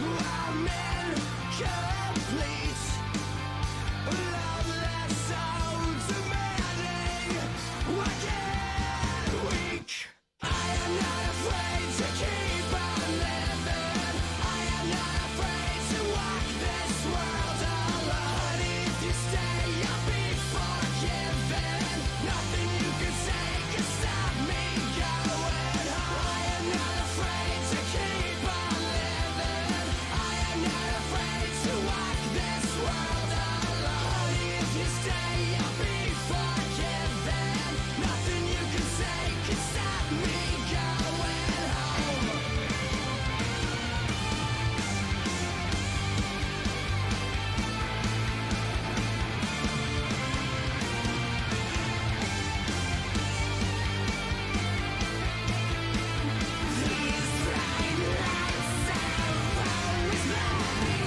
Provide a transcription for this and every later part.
I'm incomplete. Loveless, so demanding, wicked, weak. I am not afraid to keep on living. I am not afraid to walk this world alone. If you stay, I'll be forgiven. Nothing you can say can stop me going home. I am not afraid to keep on living. I am not afraid to walk this world alone. If you stay, I'll be forgiven. Nothing you can say can stop me going home. These bright lights have always blinded me.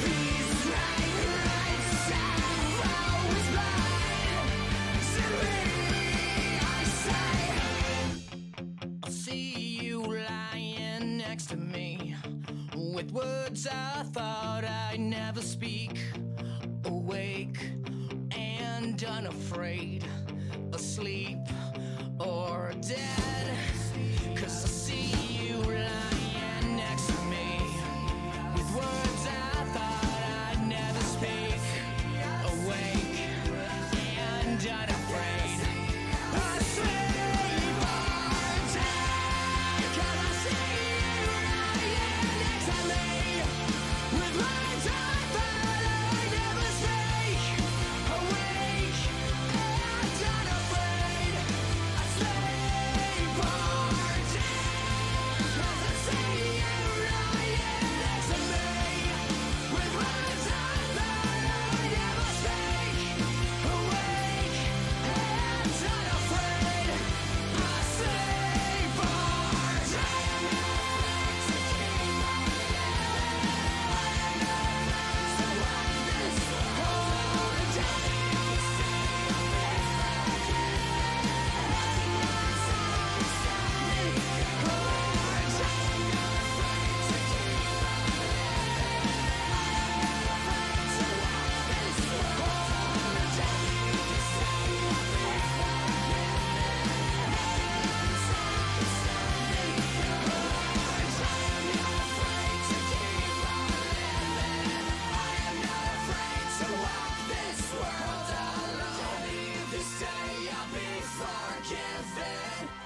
These bright lights have always blinded me. I say, I'll see you lying next to me, with words I thought I'd never speak. Awake and unafraid, asleep or dead. 'Cause I see you lying next to me, with words I thought I'd never speak. Awake and unafraid, asleep or dead. 'Cause I see you lying next to me, with words I thought I'd never speak. Awake and unafraid, asleep or dead. 'Cause I see you lying next to me, with words I thought I'd never speak. Awake and unafraid, asleep or dead.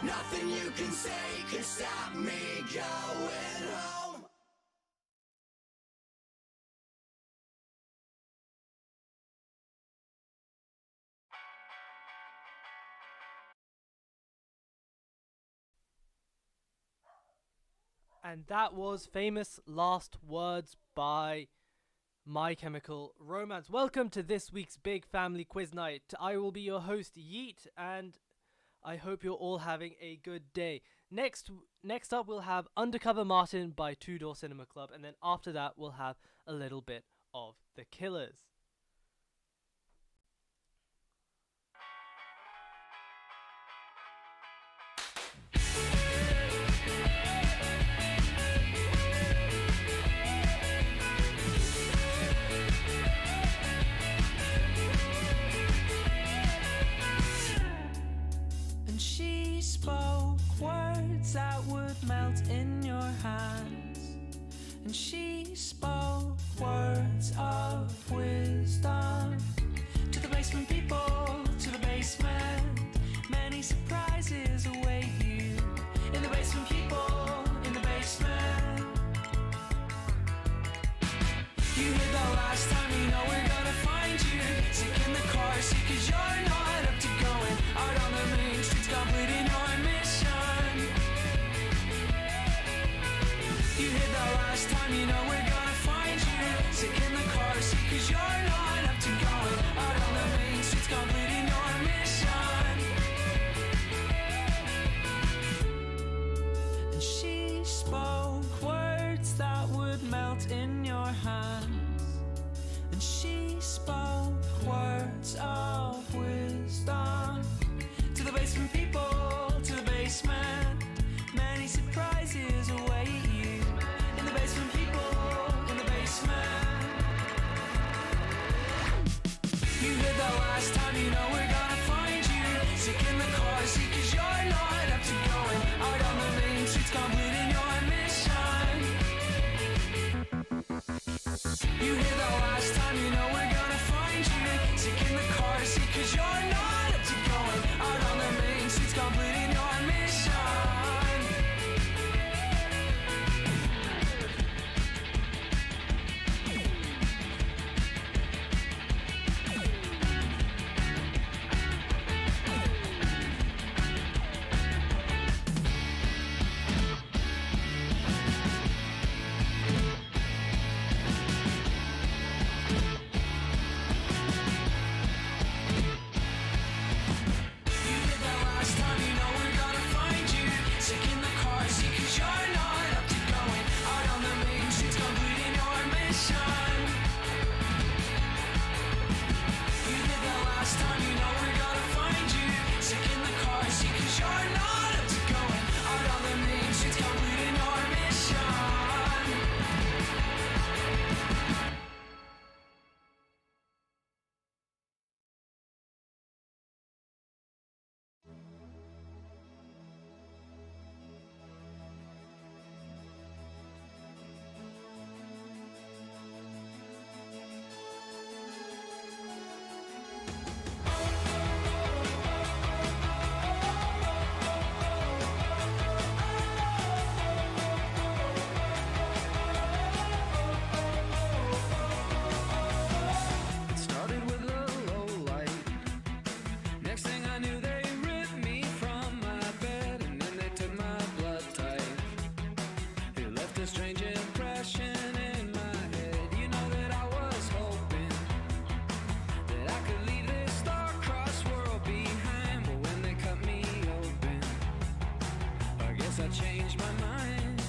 Nothing you can say can stop me going home. And that was famous last words by My Chemical Romance. Welcome to this week's Big Family Quiz Night. I will be your host, Yeet, and I hope you're all having a good day. Next up, we'll have Undercover Martin by Two Door Cinema Club, and then after that, we'll have a little bit of The Killers. And she spoke words that would melt in your hands. And she spoke words of wisdom to the basement people, to the basement. Many surprises await you in the basement, people, in the basement. You heard the last time, you know we're gonna find you sick in the car seat 'cause you're not up to going out on the main streets, completing your mission. You heard the last time, you know we're gonna find you sick in the car seat 'cause you're not up to going out on the main streets, completing your mission. And she spoke words that would melt in your hands. And she spoke words of wisdom to the basement people, to the basement. Many surprises await. a strange impression in my head. You know that I was hoping that I could leave this star-crossed world behind, but when they cut me open, I guess I changed my mind.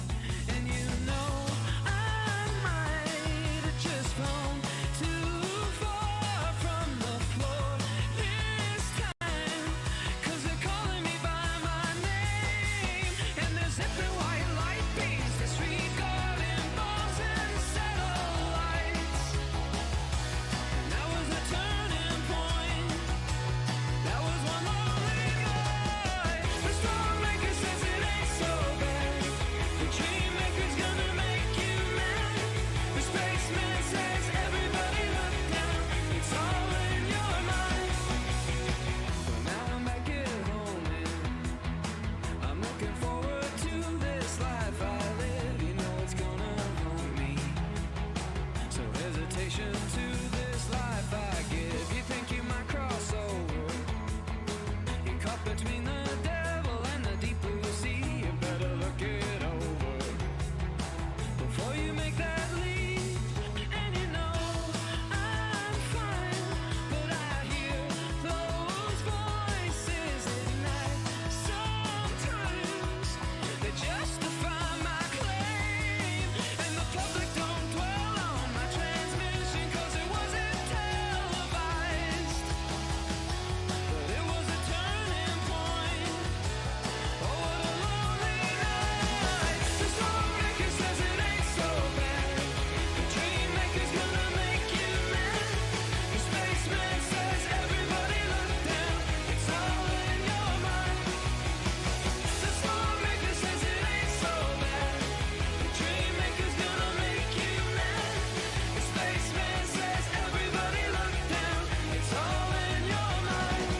And you know I might have just flown too far from the floor this time, 'cause they're calling me by my name, and they're zipping white light beams, disregarding bombs and satellites. And that was a turning point. That was one lonely night. The storm maker says it ain't so bad. The dream maker's gonna make you mad. The spaceman says everybody look down. It's all in your mind. But now I'm back at home and I'm looking forward to this life I live. You know it's gonna haunt me. So hesitation to this life I give. You think you might cross over. You're caught between the devil and the deep blue sea. You better look it over before you make that leap. And you know I'm fine, but I hear those voices at night. Sometimes they justify my claim, and the public don't dwell on my transmission, 'cause it wasn't televised. But it was a turning point. Oh, what a lonely night. The storm maker says it ain't so bad. The dream maker's gonna make you mad. The spaceman says everybody look down. It's all in your mind. The storm maker says it ain't so bad. The dream maker's gonna make you mad. The spaceman says everybody look down. It's all in your mind.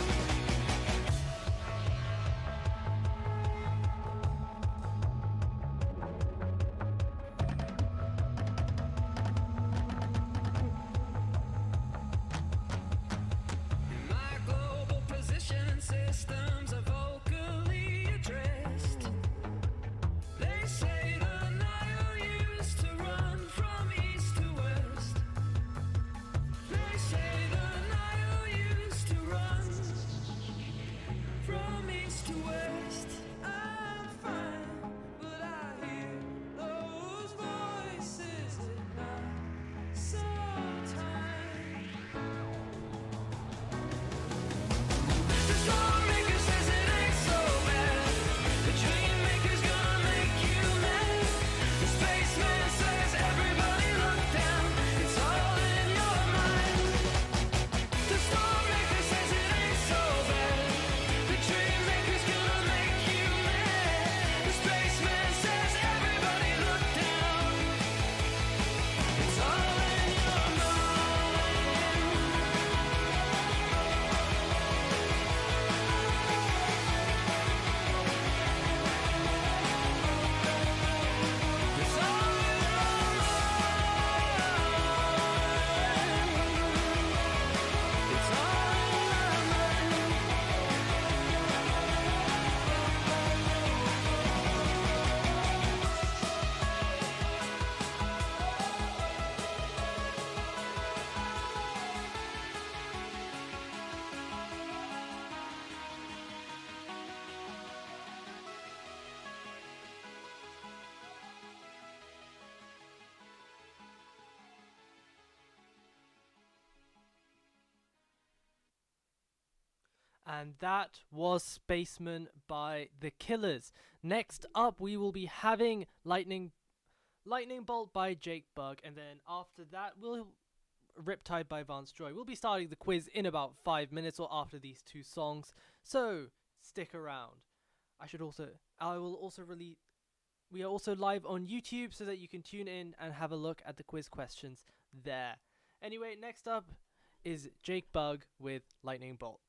In my global position, systems are vocally addressed. They say the Nile used to run from east to west. They say the Nile used to run from east to west. I'm fine, but I hear those voices at night. Sometimes the storm maker says it ain't so bad. The dream maker's gonna make you mad. The spaceman says everybody look down. It's all in your mind. The storm maker says it ain't so bad. The dream maker's gonna make you mad. The spaceman says everybody look down. It's all in your mind. It's all in your mind. It's all in my mind. And that was Spaceman by The Killers. Next up, we will be having Lightning Bolt by Jake Bugg, and then after that, we'll Riptide by Vance Joy. We'll be starting the quiz in about 5 minutes or after these two songs, so stick around. We are also live on YouTube so that you can tune in and have a look at the quiz questions there. Anyway, next up is Jake Bugg with Lightning Bolt.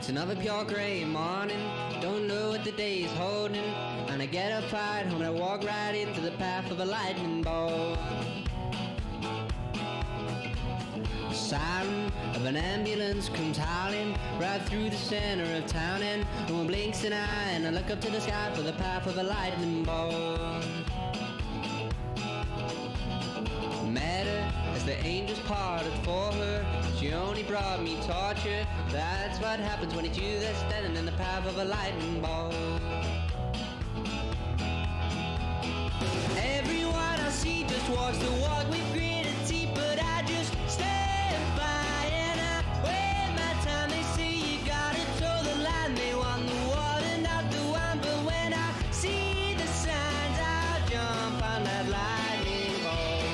It's another pure gray morning, don't know what the day is holding, and I get up right home and I walk right into the path of a lightning bolt. The siren of an ambulance comes howling right through the center of town, and no one blinks an eye, and I look up to the sky for the path of a lightning bolt. Met her as the angels parted for her, she only brought me torture. That's what happens when it's you that's standing in the path of a lightning bolt. Everyone I see just walks the walk with gritted teeth, but I just stand by and I wait my time. They say you gotta toe the line, they want the water, not the wine, but when I see the signs, I'll jump on that lightning bolt.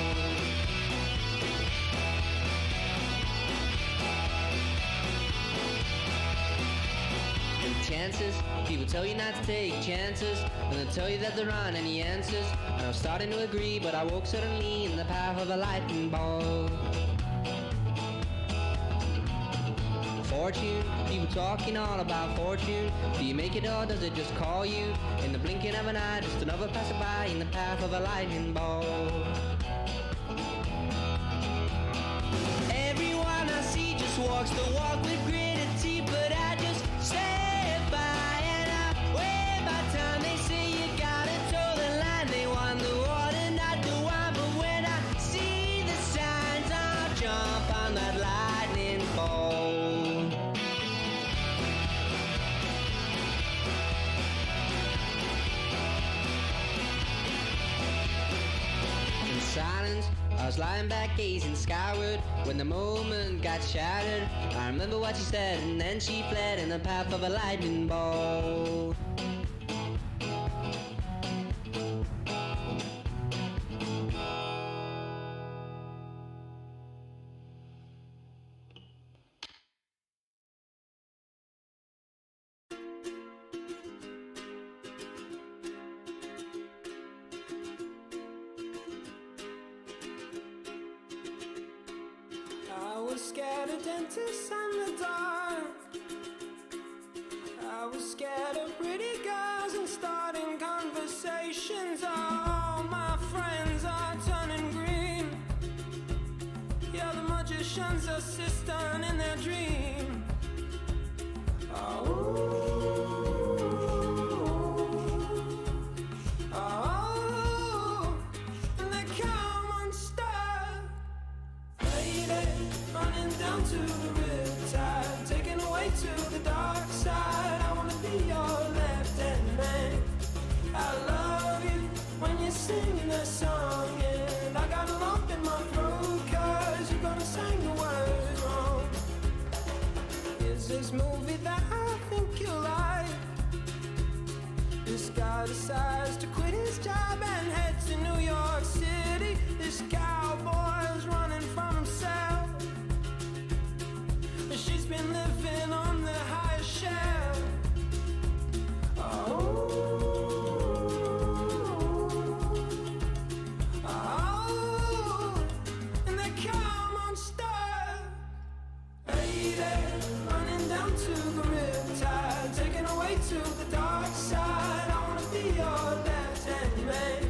Chances, people tell you not to take chances, and they'll tell you that there aren't any answers, and I'm starting to agree, but I woke suddenly in the path of a lightning bolt. Fortune, people talking all about fortune. Do you make it or does it just call you? In the blinking of an eye, just another passerby in the path of a lightning bolt. Everyone I see just walks the walk with gritted teeth, but I just stay. I was lying back gazing skyward when the moment got shattered. I remember what she said, and then she fled in the path of a lightning bolt. I was scared of dentists and the dark. I was scared of pretty girls and starting conversations. All my friends are turning green. Yeah, the magician's assistant in their dream. Down to the riptide, taken away to the dark side. I wanna be your left-hand man. I love you when you're singing that song, and I got a lump in my throat 'cause you're gonna sing the words wrong. Here's this movie that I think you'll like. This guy decides to quit his job and head to New York City. This cowboy's running from himself. She's been living on the highest shelf. And they come unstuck. Hey there, running down to the riptide, taken away to the dark side. I wanna be your left-hand man.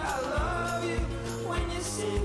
I love you when you sing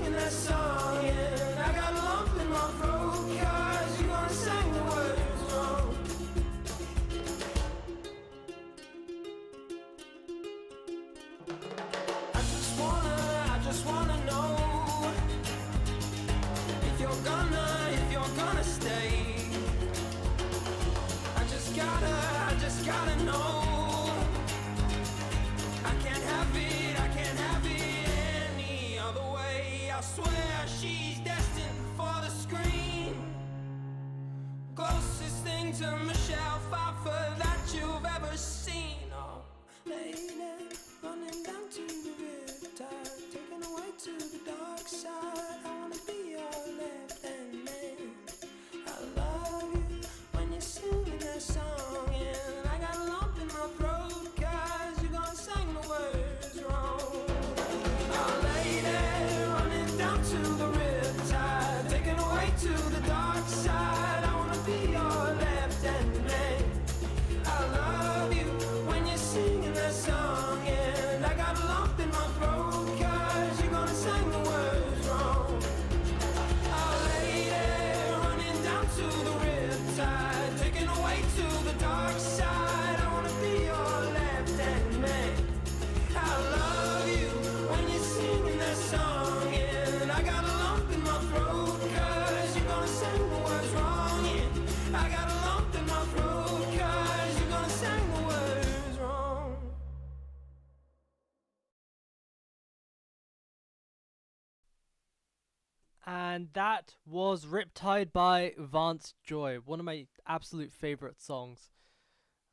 And that was Riptide by Vance Joy, one of my absolute favorite songs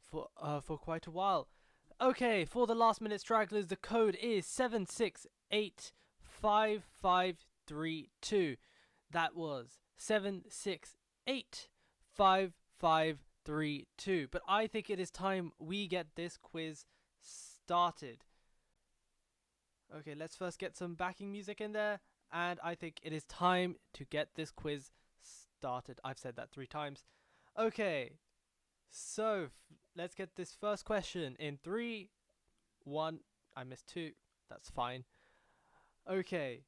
for quite a while. Okay, for the last minute stragglers, the code is 7685532. That was 7685532. But I think it is time we get this quiz started. Okay, let's first get some backing music in there, and I think it is time to get this quiz started. I've said that 3 times. Okay, so let's get this first question in 3, 1. I missed 2. That's fine. Okay,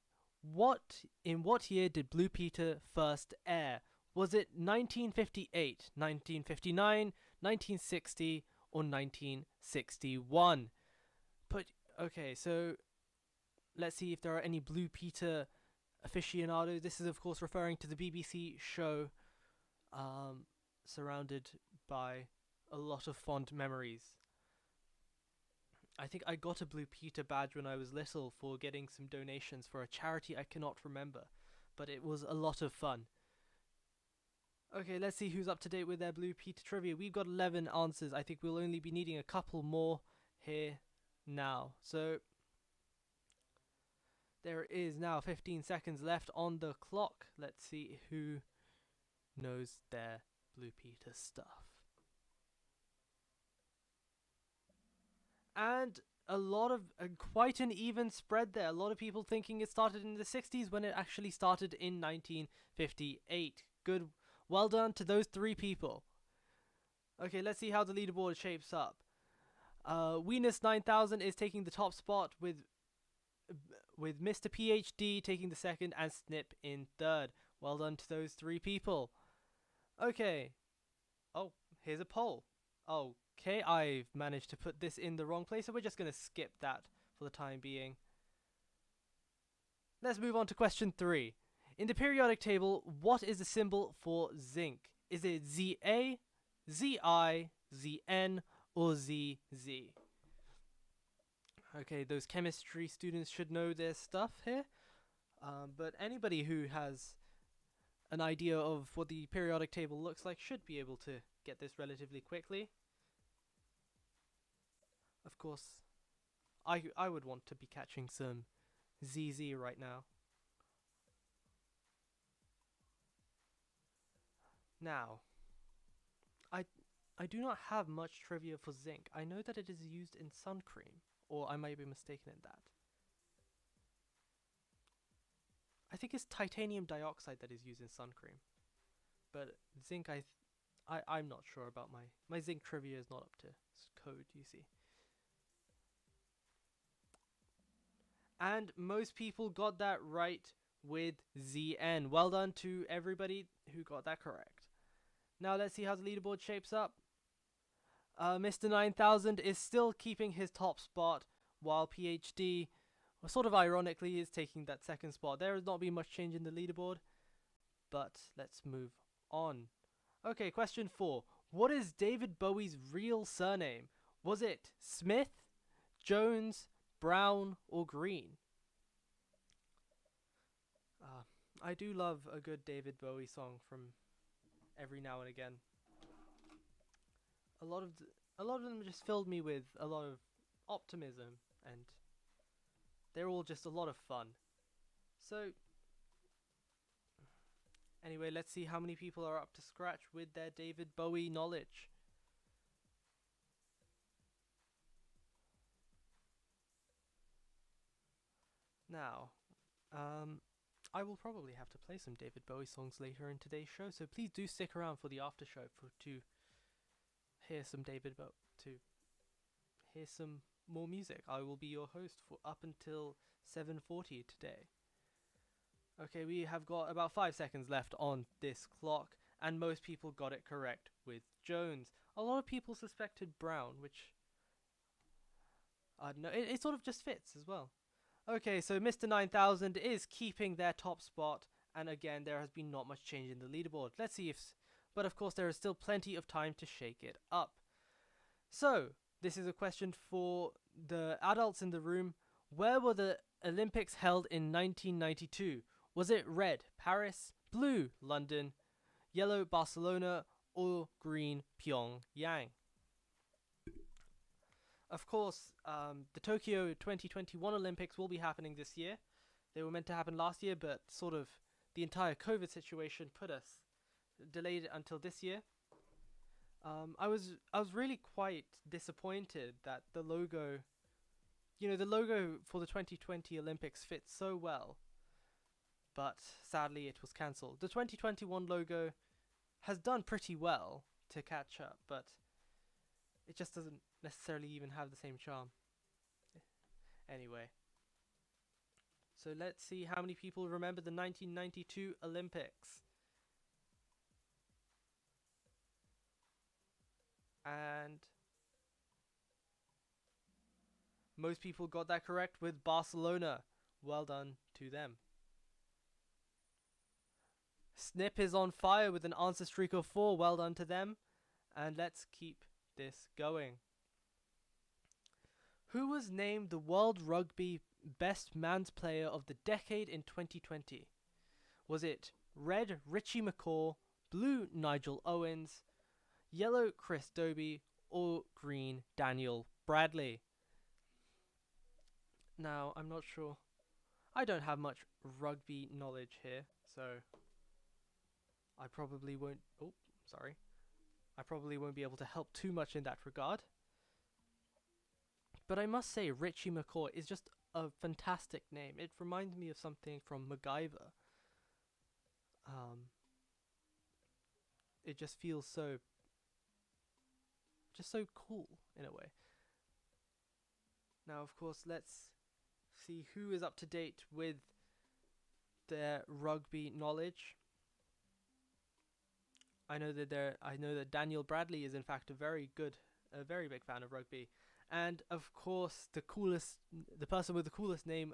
in what year did Blue Peter first air? Was it 1958, 1959, 1960, or 1961? Okay, so let's see if there are any Blue Peter aficionados. This is, of course, referring to the BBC show, surrounded by a lot of fond memories. I think I got a Blue Peter badge when I was little for getting some donations for a charity I cannot remember, but it was a lot of fun. Okay, let's see who's up to date with their Blue Peter trivia. We've got 11 answers. I think we'll only be needing a couple more here now. So there is now 15 seconds left on the clock. Let's see who knows their Blue Peter stuff. And quite an even spread there. A lot of people thinking it started in the 60s when it actually started in 1958. Good. Well done to those 3 people. Okay, let's see how the leaderboard shapes up. Weenus 9000 is taking the top spot with Mr. PhD taking the second and Snip in third. Well done to those 3 people. Okay. Oh, here's a poll. Okay, I've managed to put this in the wrong place, so we're just going to skip that for the time being. Let's move on to question 3. In the periodic table, what is the symbol for zinc? Is it Za, Zi, Zn, or Zz? Okay, those chemistry students should know their stuff here. But anybody who has an idea of what the periodic table looks like should be able to get this relatively quickly. Of course, I would want to be catching some ZZ right now. Now, I do not have much trivia for zinc. I know that it is used in sun cream, or I might be mistaken in that. I think it's titanium dioxide that is used in sun cream. But zinc, I'm not sure about my zinc trivia is not up to code, you see. And most people got that right with Zn. Well done to everybody who got that correct. Now let's see how the leaderboard shapes up. Mr. 9000 is still keeping his top spot, while PhD, sort of ironically, is taking that second spot. There has not been much change in the leaderboard, but let's move on. Okay, question 4. What is David Bowie's real surname? Was it Smith, Jones, Brown, or Green? I do love a good David Bowie song from every now and again. A lot of them just filled me with a lot of optimism, and they're all just a lot of fun. So anyway, let's see how many people are up to scratch with their David Bowie knowledge. Now, I will probably have to play some David Bowie songs later in today's show, so please do stick around for the after show to hear some hear some more music. I will be your host for up until 7:40 today. Okay, we have got about 5 seconds left on this clock, and most people got it correct with Jones. A lot of people suspected Brown, which I don't know, it sort of just fits as well. Okay, so Mr. 9000 is keeping their top spot, and again, there has been not much change in the leaderboard. Let's see but of course there is still plenty of time to shake it up. So, this is a question for the adults in the room. Where were the Olympics held in 1992? Was it red, Paris, blue, London, yellow, Barcelona, or green, Pyongyang? Of course, the Tokyo 2021 Olympics will be happening this year. They were meant to happen last year, but sort of the entire COVID situation delayed it until this year. I was really quite disappointed that the logo, the logo for the 2020 Olympics fits so well, but sadly it was cancelled. The 2021 logo has done pretty well to catch up, but it just doesn't necessarily even have the same charm. Anyway, so let's see how many people remember the 1992 Olympics. And most people got that correct with Barcelona. Well done to them. Snip is on fire with an answer streak of 4. Well done to them. And let's keep this going. Who was named the World Rugby Best Man's Player of the Decade in 2020? Was it red, Richie McCaw, blue, Nigel Owens, yellow, Chris Dobie, or green, Daniel Bradley? Now, I'm not sure. I don't have much rugby knowledge here, so I probably won't... Oh, sorry. I probably won't be able to help too much in that regard. But I must say, Richie McCaw is just a fantastic name. It reminds me of something from MacGyver. It just feels so cool in a way. Now, of course, let's see who is up to date with their rugby knowledge. I know that Daniel Bradley is in fact a very big fan of rugby, and of course the person with the coolest name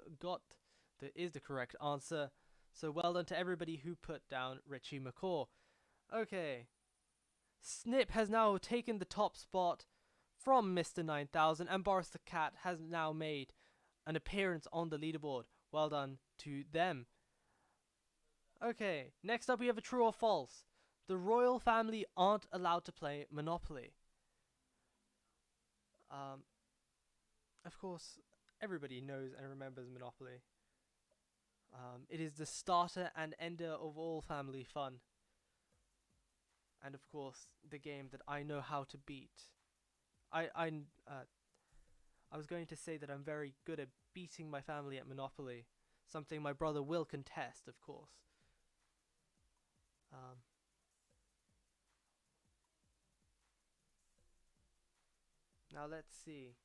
is the correct answer. So well done to everybody who put down Richie McCaw. Okay, Snip has now taken the top spot from Mr. 9000, and Boris the Cat has now made an appearance on the leaderboard. Well done to them. Okay, next up we have a true or false. The royal family aren't allowed to play Monopoly. Of course, everybody knows and remembers Monopoly. It is the starter and ender of all family fun. And of course, the game that I know how to beat. I was going to say that I'm very good at beating my family at Monopoly. Something my brother will contest, of course. Now let's see.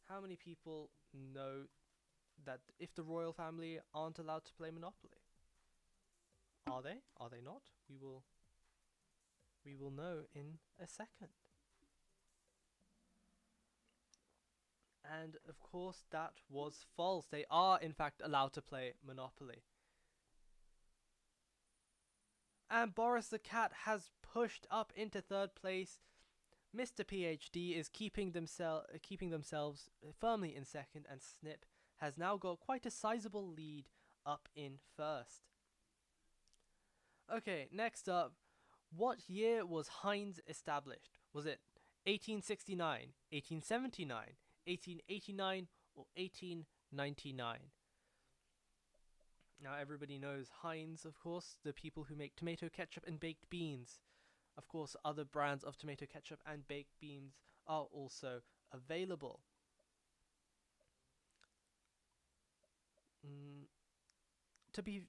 How many people know that if the royal family aren't allowed to play Monopoly? Are they? Are they not? We will know in a second. And of course that was false. They are in fact allowed to play Monopoly. And Boris the Cat has pushed up into third place. Mr. PhD is keeping themselves firmly in second, and Snip has now got quite a sizable lead up in first. Okay, next up, what year was Heinz established? Was it 1869, 1879, 1889, or 1899? Now everybody knows Heinz, of course, the people who make tomato ketchup and baked beans. Of course, other brands of tomato ketchup and baked beans are also available. To be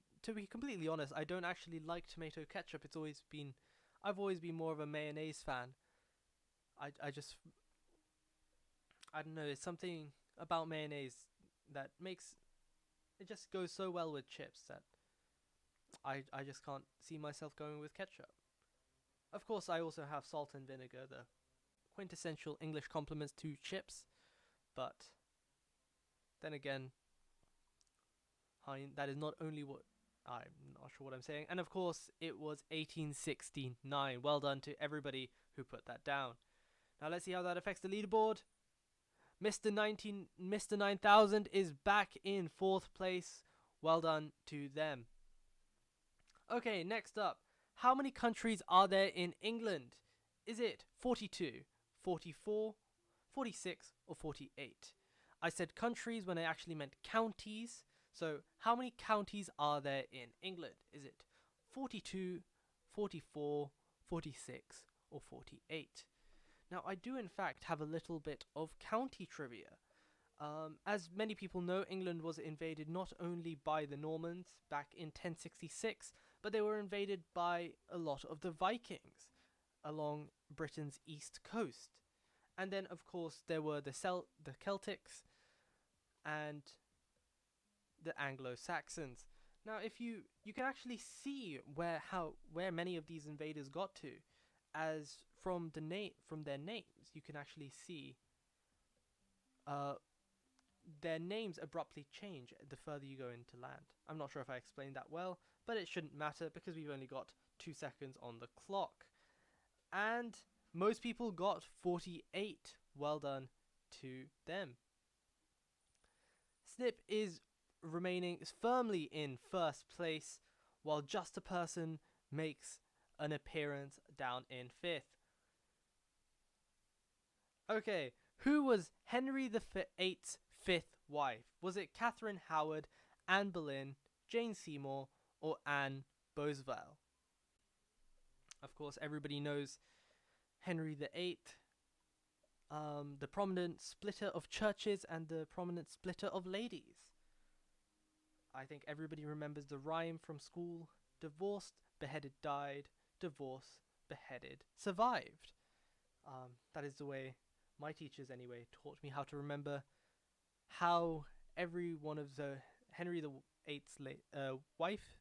completely honest, I don't actually like tomato ketchup. I've always been more of a mayonnaise fan. I don't know, it's something about mayonnaise that makes it just goes so well with chips that I just can't see myself going with ketchup. Of course, I also have salt and vinegar, the quintessential English complements to chips, but then again, that is not only what I'm not sure what I'm saying. And of course, it was 1869. Well done to everybody who put that down. Now let's see how that affects the leaderboard. Mr. 9000 is back in fourth place. Well done to them. Okay, next up. How many countries are there in England? Is it 42, 44, 46, or 48? I said countries when I actually meant counties. So, how many counties are there in England? Is it 42, 44, 46, or 48? Now, I do in fact have a little bit of county trivia. As many people know, England was invaded not only by the Normans back in 1066, but they were invaded by a lot of the Vikings along Britain's east coast. And then, of course, there were the Celtics and the Anglo-Saxons. Now, if you can actually see where many of these invaders got to, as from their names, you can actually see their names abruptly change the further you go into land. I'm not sure if I explained that well, but it shouldn't matter because we've only got 2 seconds on the clock. And most people got 48. Well done to them. Snip is remaining firmly in first place, while Just a Person makes an appearance down in 5th. Okay, who was Henry VIII's 5th wife? Was it Catherine Howard, Anne Boleyn, Jane Seymour, or Anne Boswell? Of course, everybody knows Henry VIII, the prominent splitter of churches and the prominent splitter of ladies. I think everybody remembers the rhyme from school: divorced, beheaded, died, divorce, beheaded, survived. That is the way my teachers anyway taught me how to remember how every one of the Henry VIII's wife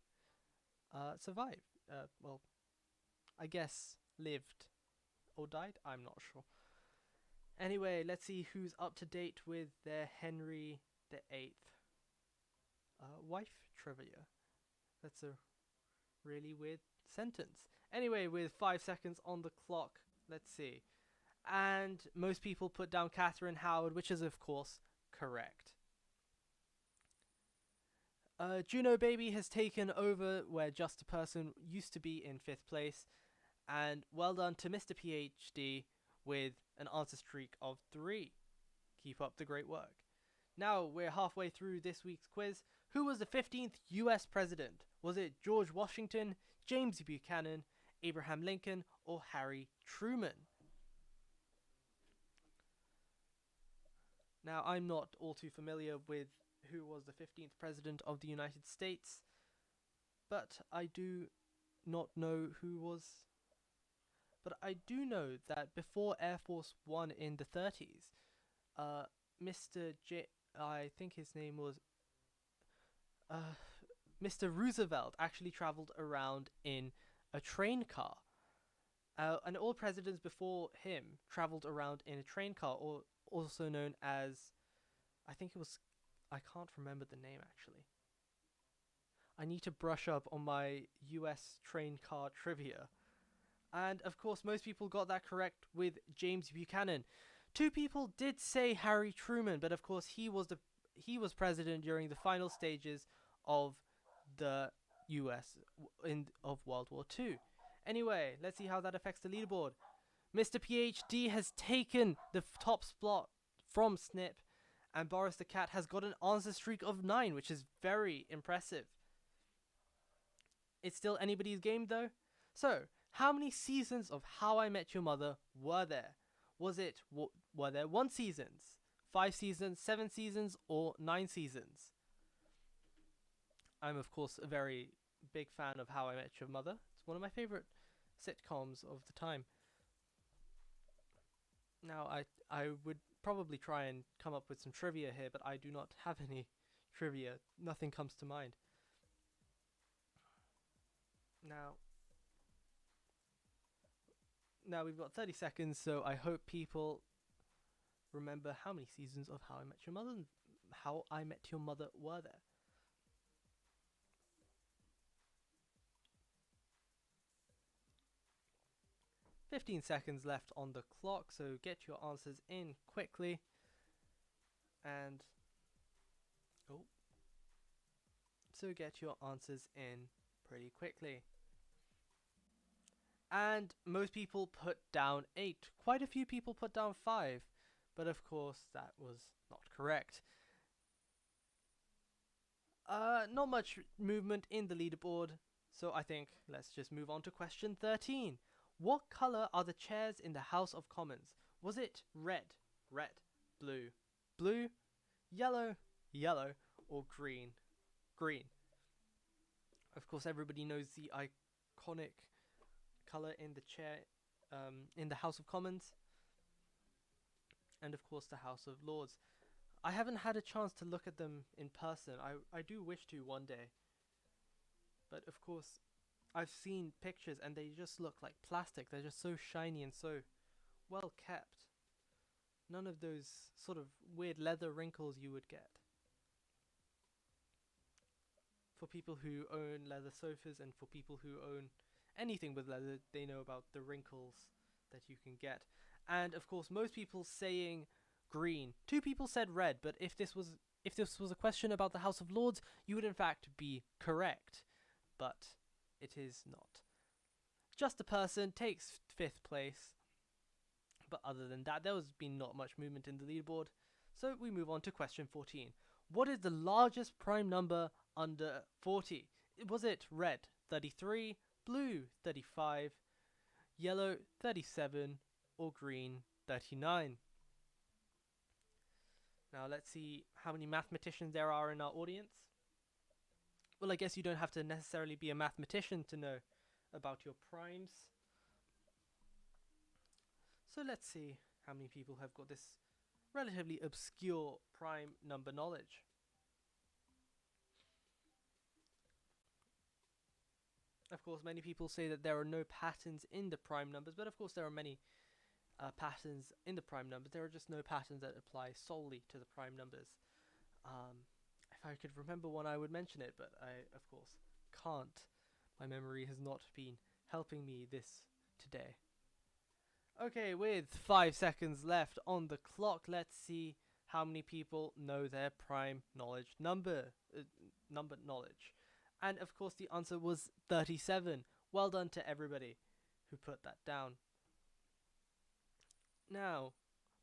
survived. Well, I guess lived or died. I'm not sure. Anyway, let's see who's up to date with their Henry VIII wife trivia. That's a really weird sentence. Anyway, with 5 seconds on the clock, let's see. And most people put down Catherine Howard, which is of course correct. Juno Baby has taken over where Just a Person used to be in 5th place. And well done to Mr. PhD with an answer streak of 3. Keep up the great work. Now we're halfway through this week's quiz. Who was the 15th US president? Was it George Washington, James Buchanan, Abraham Lincoln, or Harry Truman? Now, I'm not all too familiar with who was the 15th president of the United States, but I do not know who was. But I do know that before Air Force One in the 30s, I think his name was Mr. Roosevelt actually traveled around in a train car. And all presidents before him traveled around in a train car, or also known as, I can't remember the name actually. I need to brush up on my US train car trivia. And of course, most people got that correct with James Buchanan. 2 people did say Harry Truman, but of course he was president during the final stages of the US of World War II. Anyway, let's see how that affects the leaderboard. Mr. PhD has taken the top spot from Snip, and Boris the Cat has got an answer streak of 9, which is very impressive. It's still anybody's game though. So, how many seasons of How I Met Your Mother were there? Were there 1 seasons, 5 seasons, 7 seasons, or 9 seasons? I'm of course a very big fan of How I Met Your Mother. It's one of my favorite sitcoms of the time. Now, I would probably try and come up with some trivia here, but I do not have any trivia. Nothing comes to mind. Now we've got 30 seconds, so I hope people remember how many seasons of How I Met Your Mother were there. "15 seconds left on the clock, so get your answers in quickly. And get your answers in pretty quickly. And most people put down 8. Quite a few people put down 5. But of course, that was not correct. Not much movement in the leaderboard. So I think let's just move on to question 13. What color are the chairs in the House of Commons? Was it red, blue, yellow, or green? Of course, everybody knows the iconic color in the chair in the House of Commons, and of course the House of Lords. I haven't had a chance to look at them in person. I do wish to one day. But of course, I've seen pictures and they just look like plastic. They're just so shiny and so well kept. None of those sort of weird leather wrinkles you would get. For people who own leather sofas and for people who own anything with leather, they know about the wrinkles that you can get. And of course, most people saying green. 2 people said red, but if this was a question about the House of Lords, you would in fact be correct. But it is not. Just a person takes 5th place. But other than that, there has been not much movement in the leaderboard. So we move on to question 14. What is the largest prime number under 40? Was it red, 33, blue, 35, yellow, 37, or green, 39? Now let's see how many mathematicians there are in our audience. Well, I guess you don't have to necessarily be a mathematician to know about your primes. So let's see how many people have got this relatively obscure prime number knowledge. Of course, many people say that there are no patterns in the prime numbers, but of course there are many patterns in the prime numbers. There are just no patterns that apply solely to the prime numbers. If I could remember one, I would mention it, but I, of course, can't. My memory has not been helping me this today. Okay, with 5 seconds left on the clock, let's see how many people know their prime knowledge number knowledge. And of course the answer was 37. Well done to everybody who put that down. Now,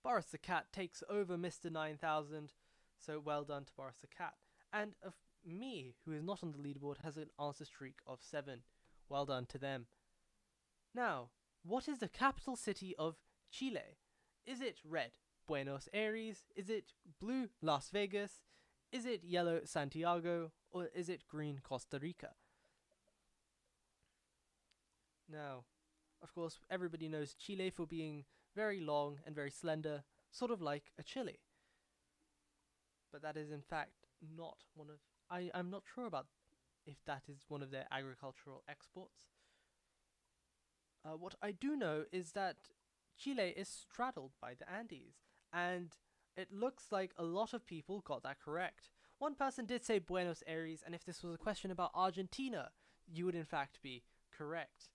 Boris the Cat takes over Mr. 9000, so well done to Boris the Cat. And of me, who is not on the leaderboard, has an answer streak of 7. Well done to them. Now, what is the capital city of Chile? Is it red, Buenos Aires? Is it blue, Las Vegas? Is it yellow, Santiago? Or is it green, Costa Rica? Now, of course, everybody knows Chile for being very long and very slender, sort of like a chili. But that is in fact not one of... I'm not sure about if that is one of their agricultural exports. What I do know is that Chile is straddled by the Andes, and it looks like a lot of people got that correct. One person did say Buenos Aires, and if this was a question about Argentina, you would in fact be correct.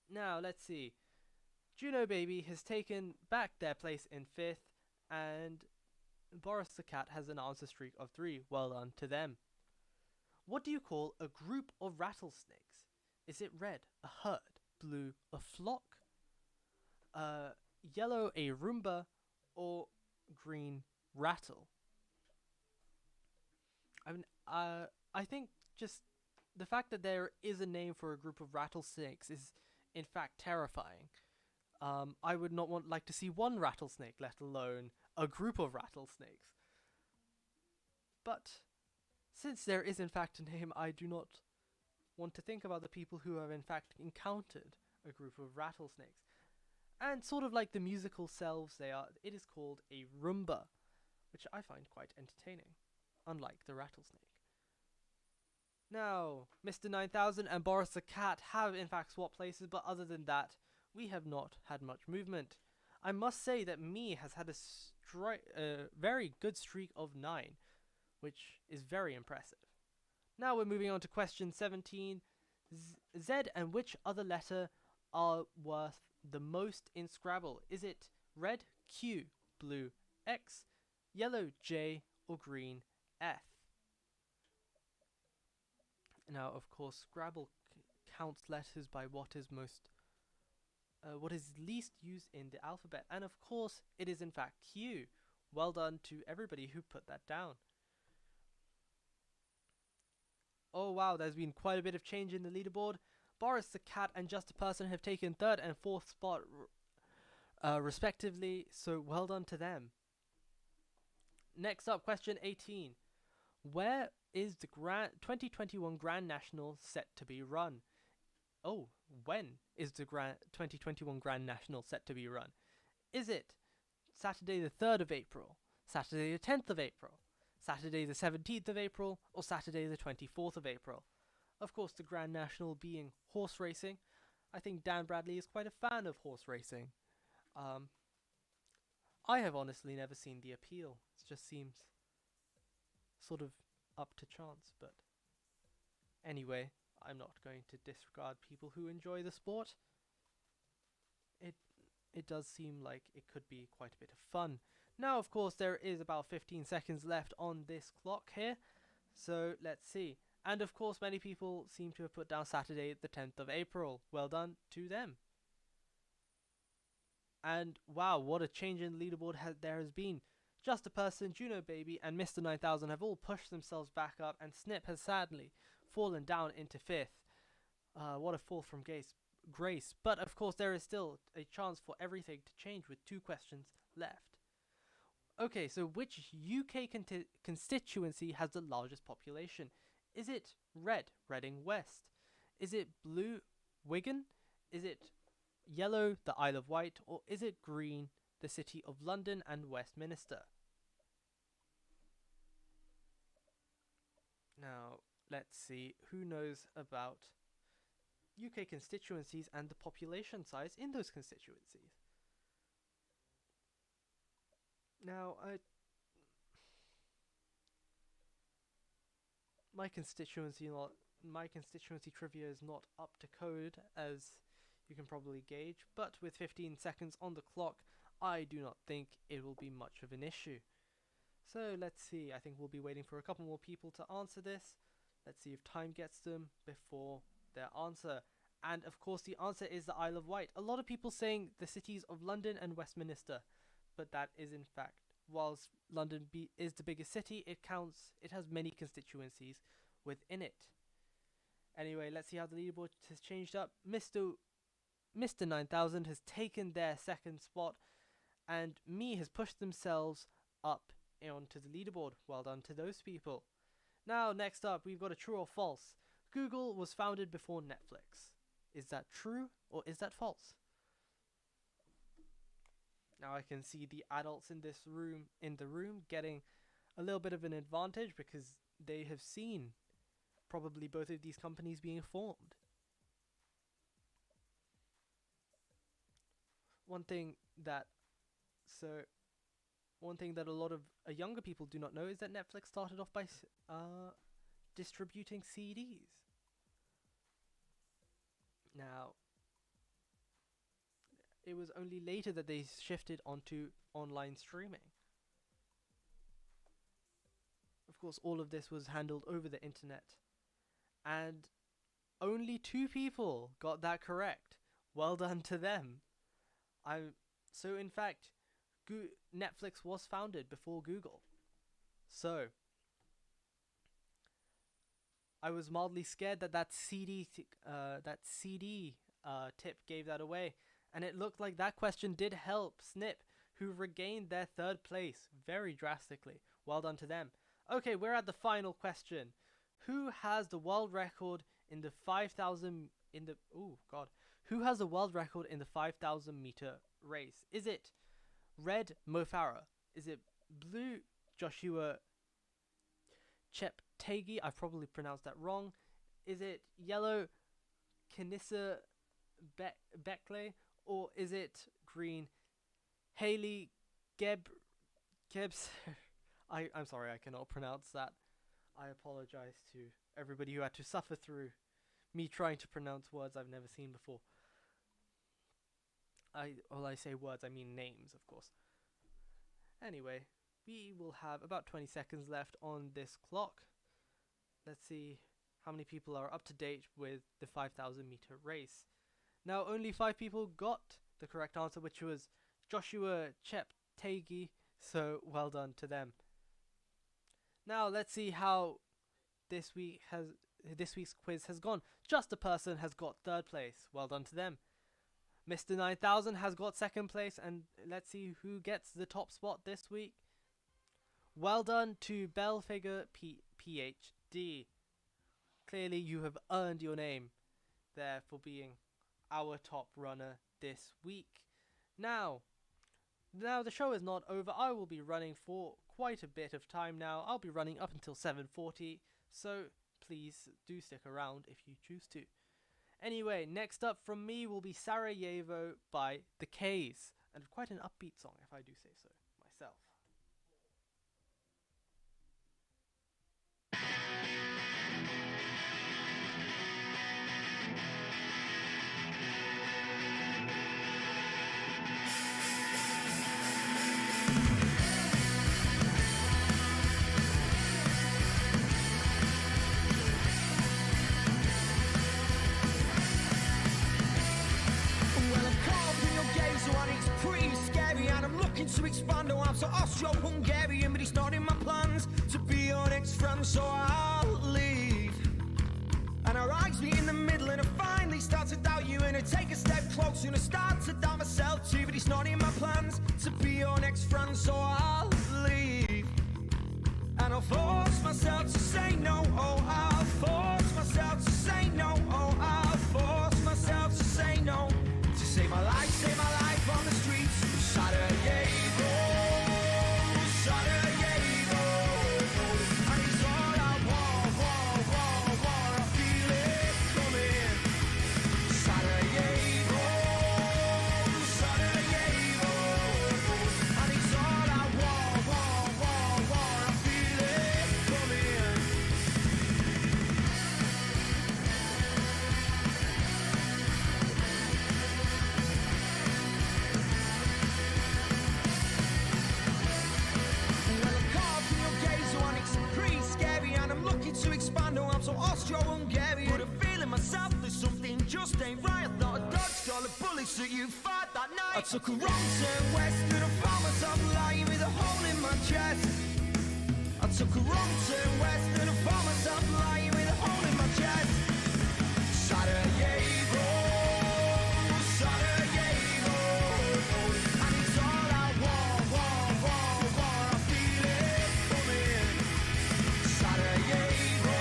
Now, let's see. Juno Baby has taken back their place in 5th, and Boris the Cat has an answer streak of 3. Well done to them. What do you call a group of rattlesnakes? Is it red, a herd, blue, a flock, yellow, a Roomba, or green, rattle? I think just the fact that there is a name for a group of rattlesnakes is in fact terrifying. I would not like to see one rattlesnake, let alone a group of rattlesnakes. But since there is in fact a name, I do not want to think about the people who have in fact encountered a group of rattlesnakes. And sort of like the musical selves it is called a Roomba, which I find quite entertaining, unlike the rattlesnake. Now, Mr. 9000 and Boris the Cat have in fact swapped places, but other than that, we have not had much movement. I must say that me has had a very good streak of 9, which is very impressive. Now we're moving on to question 17. Z and which other letter are worth the most in Scrabble? Is it red, Q, blue, X, yellow, J, or green, F? Now, of course, Scrabble counts letters by what is least used in the alphabet, and of course, it is in fact Q. Well done to everybody who put that down. Oh wow, there's been quite a bit of change in the leaderboard. Boris the Cat and Just a Person have taken third and fourth spot respectively, so well done to them. Next up, question 18. Where is the 2021 Grand National set to be run? Oh, when is the 2021 Grand National set to be run? Is it Saturday the 3rd of April, Saturday the 10th of April, Saturday the 17th of April, or Saturday the 24th of April? Of course, the Grand National being horse racing. I think Dan Bradley is quite a fan of horse racing. I have honestly never seen the appeal. It just seems sort of up to chance, but anyway, I'm not going to disregard people who enjoy the sport. It does seem like it could be quite a bit of fun. Now, of course, there is about 15 seconds left on this clock here, so let's see. And of course, many people seem to have put down Saturday the 10th of April. Well done to them. And wow, what a change in the leaderboard there has been. Just a Person, Juno Baby, and Mr. 9000 have all pushed themselves back up, and Snip has sadly fallen down into 5th. What a fall from grace. But of course, there is still a chance for everything to change with 2 questions left. Okay, so which UK constituency has the largest population? Is it red, Reading West? Is it blue, Wigan? Is it yellow, the Isle of Wight? Or is it green, the City of London and Westminster? Now, let's see who knows about UK constituencies and the population size in those constituencies. Now, my constituency trivia is not up to code, as you can probably gauge, but with 15 seconds on the clock, I do not think it will be much of an issue. So let's see, I think we'll be waiting for a couple more people to answer this. Let's see if time gets them before their answer. And of course the answer is the Isle of Wight. A lot of people saying the cities of London and Westminster, but that is in fact, whilst London is the biggest city, it has many constituencies within it. Anyway, let's see how the leaderboard has changed up. Mr. 9000 has taken their second spot, and Me has pushed themselves up onto the leaderboard. Well done to those people. Now, next up, we've got a true or false. Google was founded before Netflix. Is that true or is that false? Now I can see the adults in the room getting a little bit of an advantage because they have seen probably both of these companies being formed. One thing that a lot of younger people do not know is that Netflix started off by distributing CDs. Now, it was only later that they shifted onto online streaming. Of course, all of this was handled over the internet, and only 2 people got that correct. Well done to them. So in fact, Netflix was founded before Google. So I was mildly scared that CD tip gave that away, and it looked like that question did help Snip, who regained their 3rd place very drastically. Well done to them. Okay, we're at the final question. Who has the world record in the 5,000 Who has the world record in the 5,000 meter race? Is it red, Mo Farah? Is it blue, Joshua Cheptegei? I've probably pronounced that wrong. Is it yellow, Kanissa Beckley? Or is it green, Haley Gebs? I'm sorry, I cannot pronounce that. I apologize to everybody who had to suffer through me trying to pronounce words I've never seen before. When I say words, I mean names, of course. Anyway, we will have about 20 seconds left on this clock. Let's see how many people are up to date with the 5,000 meter race. Now, only 5 people got the correct answer, which was Joshua Cheptegei, so well done to them. Now, let's see how this week's quiz has gone. Just a person has got 3rd place. Well done to them. Mr. 9000 has got 2nd place, and let's see who gets the top spot this week. Well done to Belfigure PhD. Clearly, you have earned your name there for being our top runner this week. Now the show is not over. I will be running for quite a bit of time now. I'll be running up until 7:40, so please do stick around if you choose to. Anyway, next up from me will be Sarajevo by the K's, and quite an upbeat song if I do say so myself. To expand, oh, I'm so Austro-Hungarian, but it's not in my plans to be your next friend, so I'll leave. And our eyes meet in the middle, and I finally start to doubt you, and I take a step closer, and I start to doubt myself too, but it's not in my plans to be your next friend, so I'll leave. And I'll force myself to say no, oh, I'll force myself to say no, oh, I'll force myself to say no, to save my life on the streets of Sarajevo. Austro-Hungarian, but I'm feeling myself, there's something just ain't right. I thought I dodged all the bullets that you fired that night. I took a wrong turn west and I found myself lying with a hole in my chest. I took a wrong turn west and I found myself lying with a hole in my chest. Sarajevo, Sarajevo, and it's all I want, I feel it coming. Sarajevo,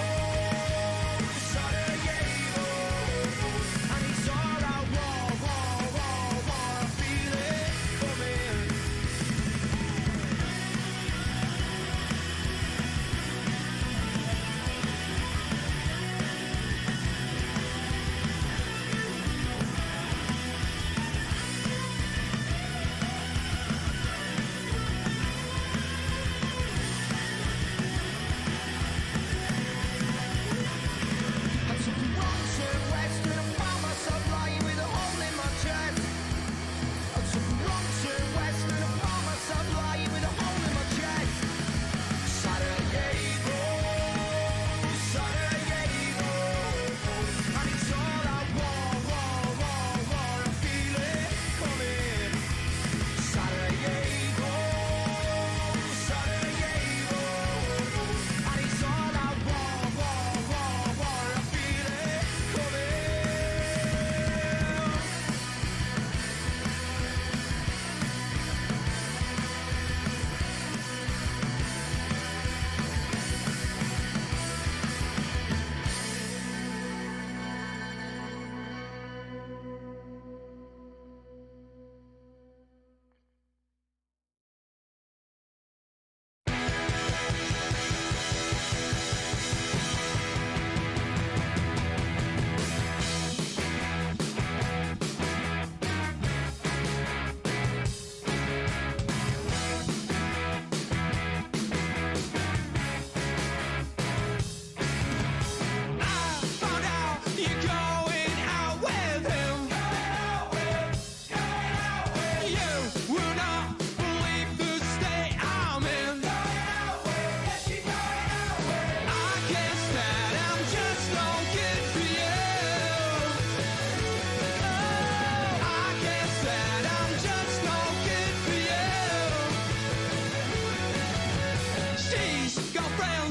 Sarajevo, and it's all I want, I feel it coming.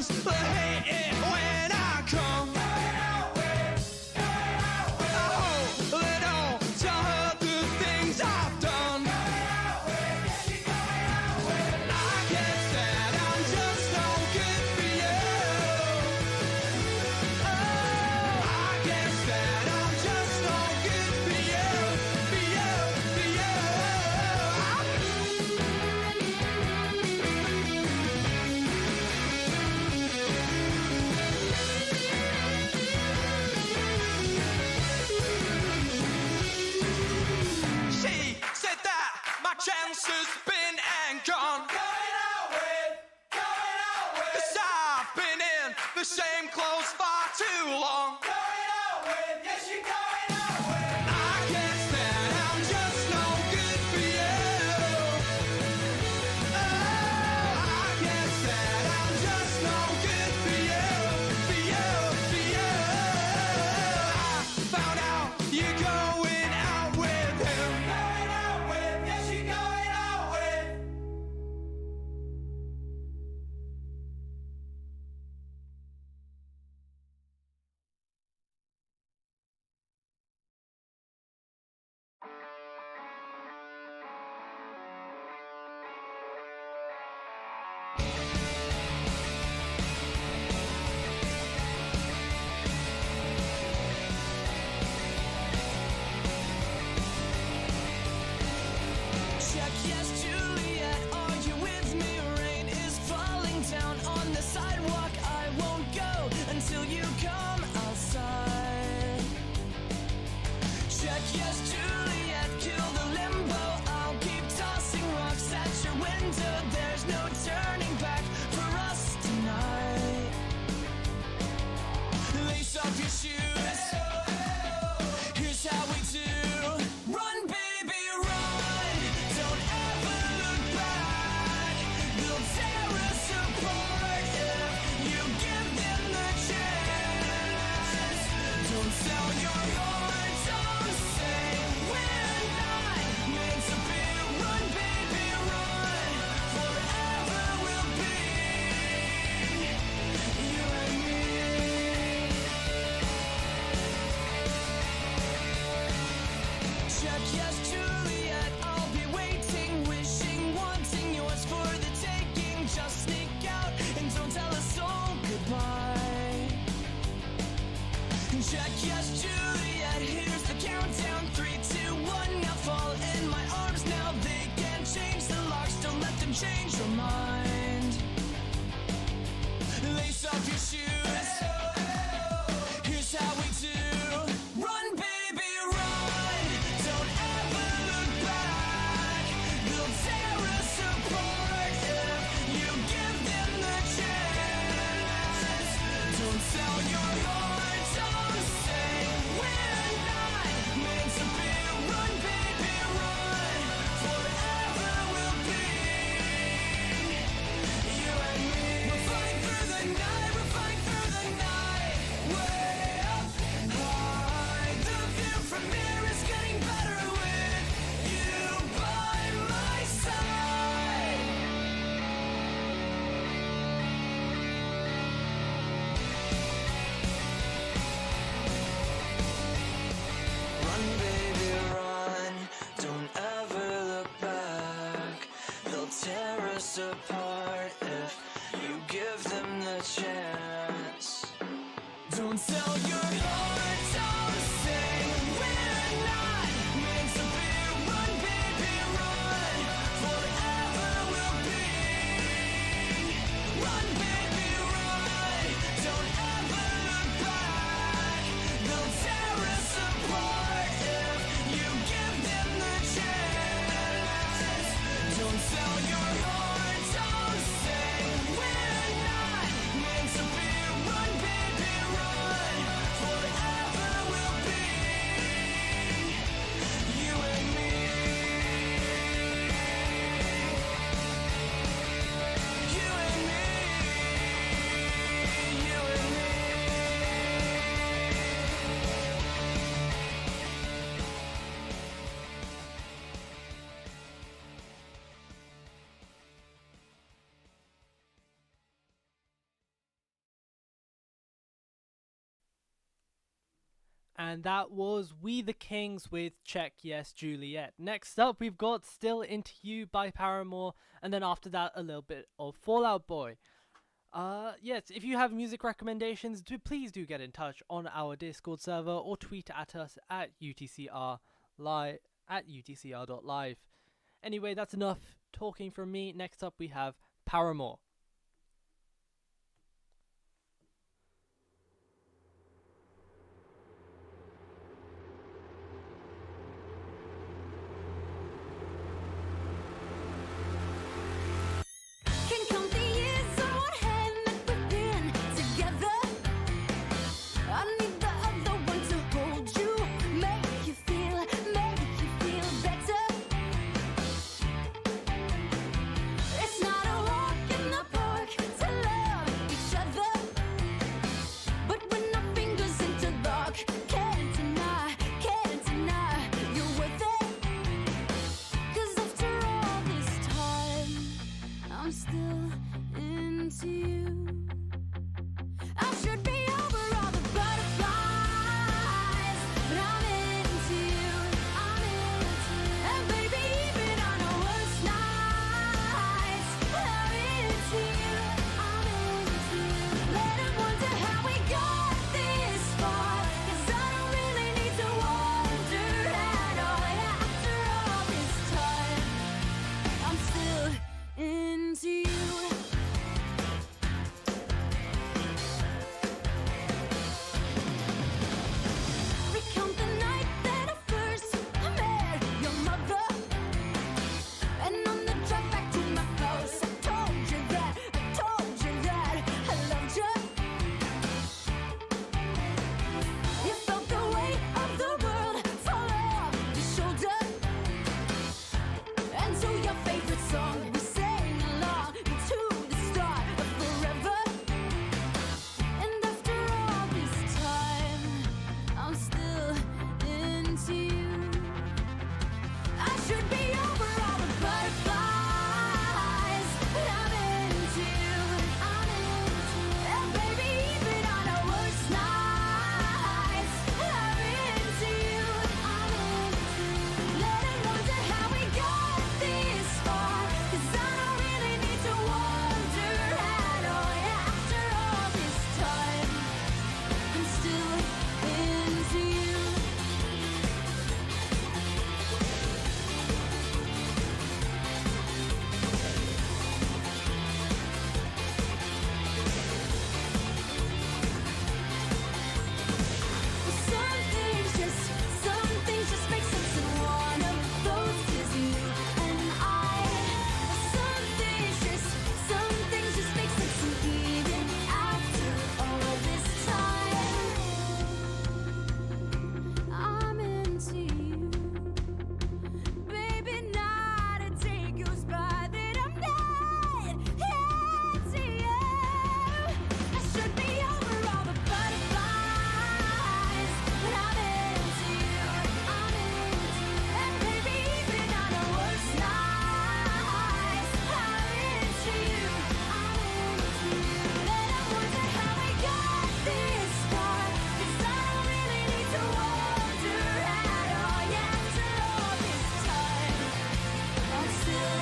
just hate it when I come. I hope they don't tell her the things I've done. I guess that I'm just no good for you. Oh, I guess that I'm just no good for you, for you, for you. She said that my chance has been and gone. Going out with. 'Cause I've been in the same clothes far too long. Going out with, yes, you're going out with. I guess that I'm just no good for you. Oh, I guess that I'm just no good for you, for you, for you. I found out you're going out with him. Going out with, yes, you're going out with. Check, yes, Juliet, are you with me? Rain is falling down on the sidewalk. I won't go until you come outside. Check, yes, Juliet, kill the limbo. I'll keep tossing rocks at your window. There's no turning back for us tonight. Lace up your shoes. Here's how we do. Run, baby, run. Don't ever look back. They'll tear us apart if you give them the chance. Don't sell your heart. Don't say we're not meant to be. Run, baby, run. Forever we'll be you and me. Check, yes, Juliet, I'll be waiting, wishing, wanting yours for the taking. Just sneak out and don't tell a soul goodbye. Check, yes, Juliet, here's the countdown. 3, 2, 1, now fall in my arms now. They can't change the locks, don't let them change your mind. Lace up your shoes. Here's how we do. Run, baby, run. Don't ever look back. They'll tear us apart if you give them the chance. Don't sell your heart. Don't say we're not meant to be. Run, baby, run. Forever we'll be you and me. We'll fight through the night. We'll fight through the night. Way up high. The view from here is getting better with you by my side. Run, baby, run. Don't ever look back. They'll tear us apart if you give them the chance. Don't sell your heart. Don't say we're not meant to be. Run, baby, run. Forever we'll be. Run, baby, run. Don't ever look back. They'll tear us apart if you give them the chance. Don't sell your heart. Don't say we're not meant to be. Run, baby, run. And that was We the Kings with Check Yes Juliet. Next up, we've got Still Into You by Paramore, and then after that, a little bit of Fall Out Boy. Yes, if you have music recommendations, please do get in touch on our Discord server or tweet at us at UTCR@UTCR.live. Anyway, that's enough talking from me. Next up, we have Paramore. Can count the years on one hand that we've been together. I need the other one to hold you, make you feel better. It's not a walk in the park to love each other, but when our fingers interlock, can't deny you're worth it. 'Cause after all this time, I'm still into you. I should be over all the butterflies, but I'm into you. And baby, even on our worst nights, I'm into you. Let 'em wonder how we got this far, 'cause I don't really need to wonder at all. Yeah, after all this time, I'm still into you. Recount the night that I first met your mother, and on the drive back to my house, I told you that I loved you. You felt the weight of the world fall off your shoulder, and so your favorite song we sang along to the start of forever. And after all this time, I'm still into you. I should be over all the butterflies, but I'm into you. And baby, even on our worst nights, I'm into you. Let 'em wonder how we got this far, 'cause I don't really need to wonder at all. Yeah, after all this time, I'm still into you. Some things just make sense, and one of those is you and I. Some things just make sense, and even after all this time, I'm into you. Baby, not a day goes by that I'm not into you. I should be over all the butterflies, but I'm into you. And baby, even on our worst nights, I'm into you. Let 'em wonder how we got this far, 'cause I don't really need to wonder at all. Yeah, after all this time, I'm still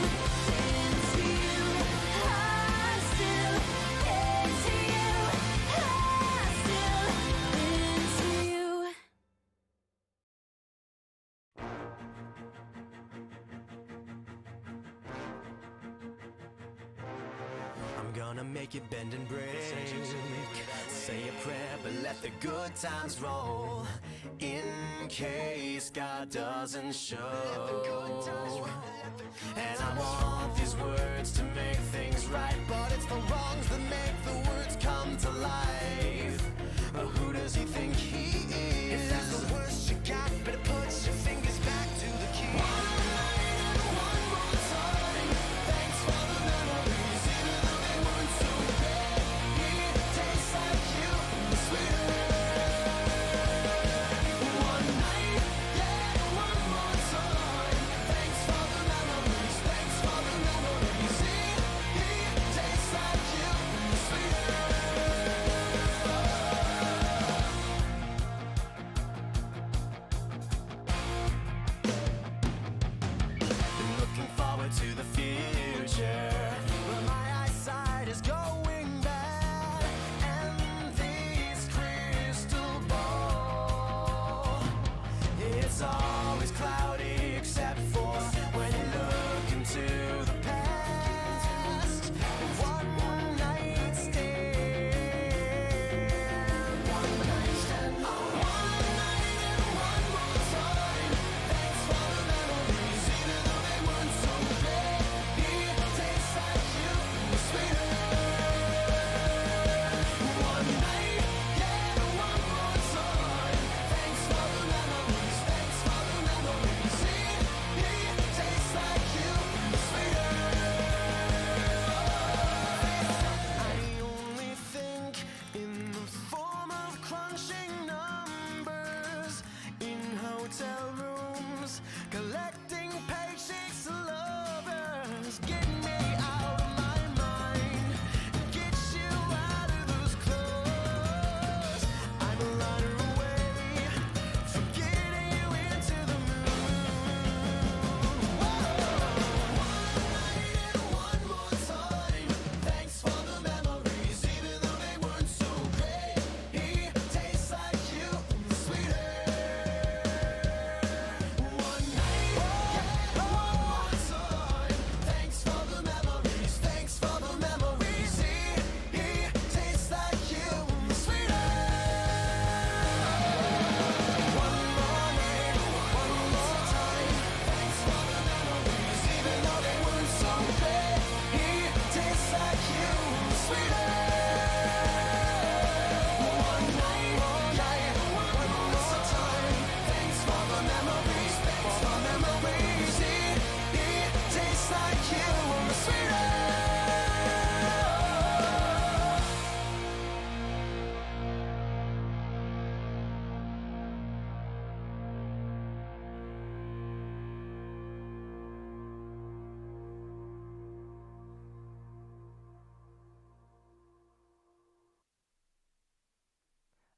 into you. I'm still into you. I'm still into you. I'm gonna make it bend and break. Say a prayer, but let the good times roll. In case God doesn't show. And I want these words to make things right, but it's the wrongs that make the words come to life. Who does he think he is? If that's the worst you got, better put your fingers back to the key. One night and one more time. Thanks for the memories, even though they weren't so great. It tastes like you, sweeter. One night, yeah, one more time. Thanks for the memories, thanks for the memories. It tastes like you, sweeter.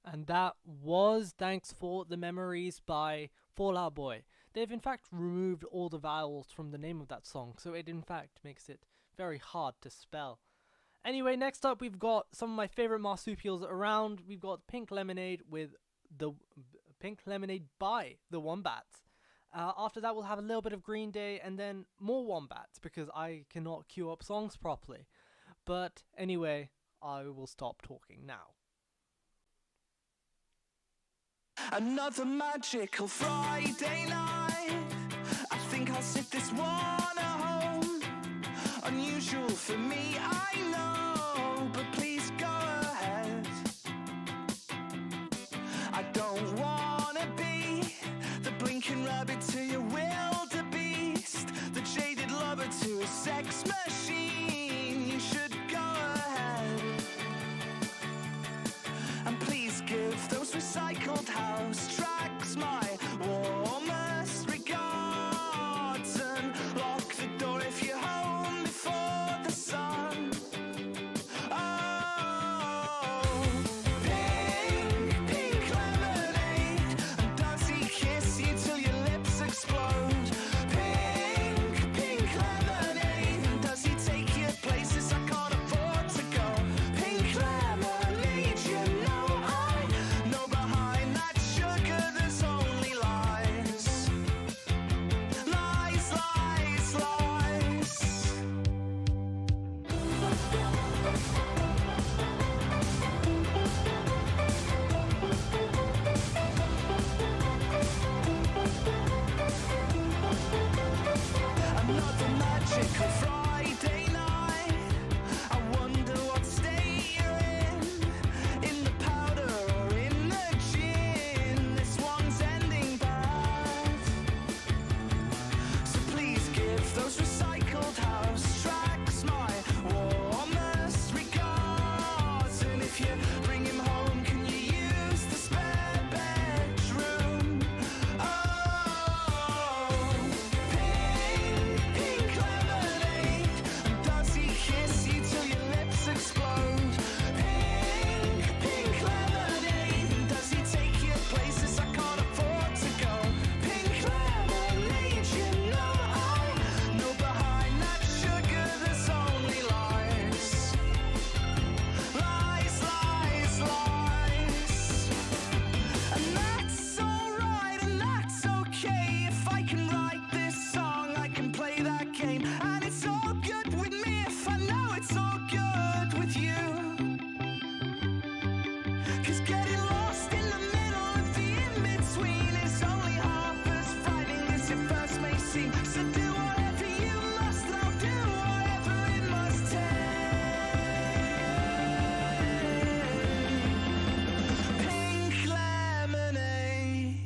And that was Thanks for the Memories by Fall Out Boy. They've in fact removed all the vowels from the name of that song, so it in fact makes it very hard to spell. Anyway, next up we've got some of my favourite marsupials around. We've got Pink Lemonade by the Wombats. After that we'll have a little bit of Green Day and then more Wombats because I cannot queue up songs properly. But anyway, I will stop talking now. Another magical Friday night. I think I'll sit this one at home. Unusual for me, I know, but please go ahead. I don't wanna be the blinking rabbit to your wildebeest, the jaded lover to a sex machine. You should go ahead. And please give those recycled house tracks my warmest regards, and lock the door if you're home before the sun. Oh, pink, pink lemonade, and does he kiss you till your lips explode? Pink, pink lemonade, and does he take you places I can't afford to go? Pink lemonade, you know I know behind that sugar there's only lies. Lies, lies, lies. Another magical Friday night. I wonder what state you're in the powder or in the gin. This one's ending bad. So please give those recycled house tracks my warmest regards. And if you bring him home, can you use the spare bedroom? Oh, pink, pink lemonade, and does he kiss you till your lips explode? Pink, pink lemonade, and does he take you places I can't afford to go? Pink lemonade, you know I know behind that sugar there's only lies. Lies, lies, lies. And that's alright and that's okay. If I can write this song, I can play that game. And it's all good with me if I know it's all good with you. 'Cause getting lost in the middle of the in-between is only half as frightening as it first may seem. So do whatever you must, and I'll do whatever it must take. Pink lemonade.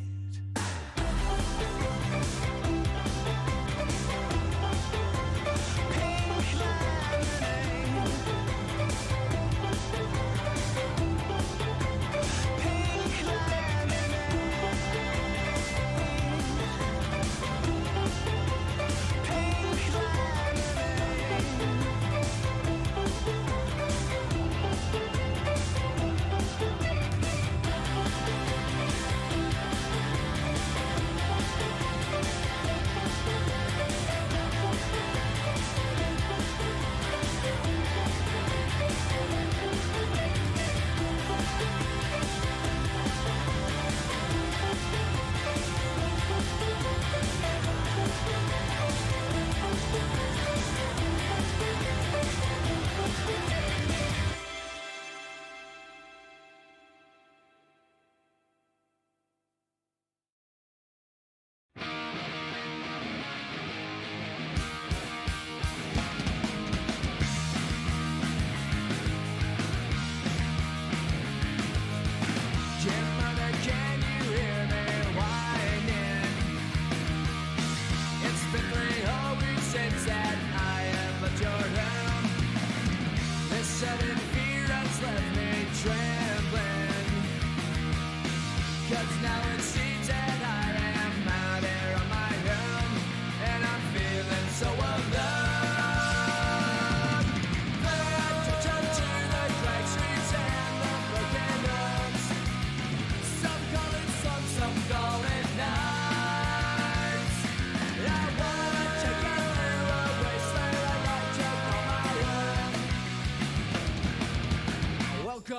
Pink lemonade. Pink lemonade.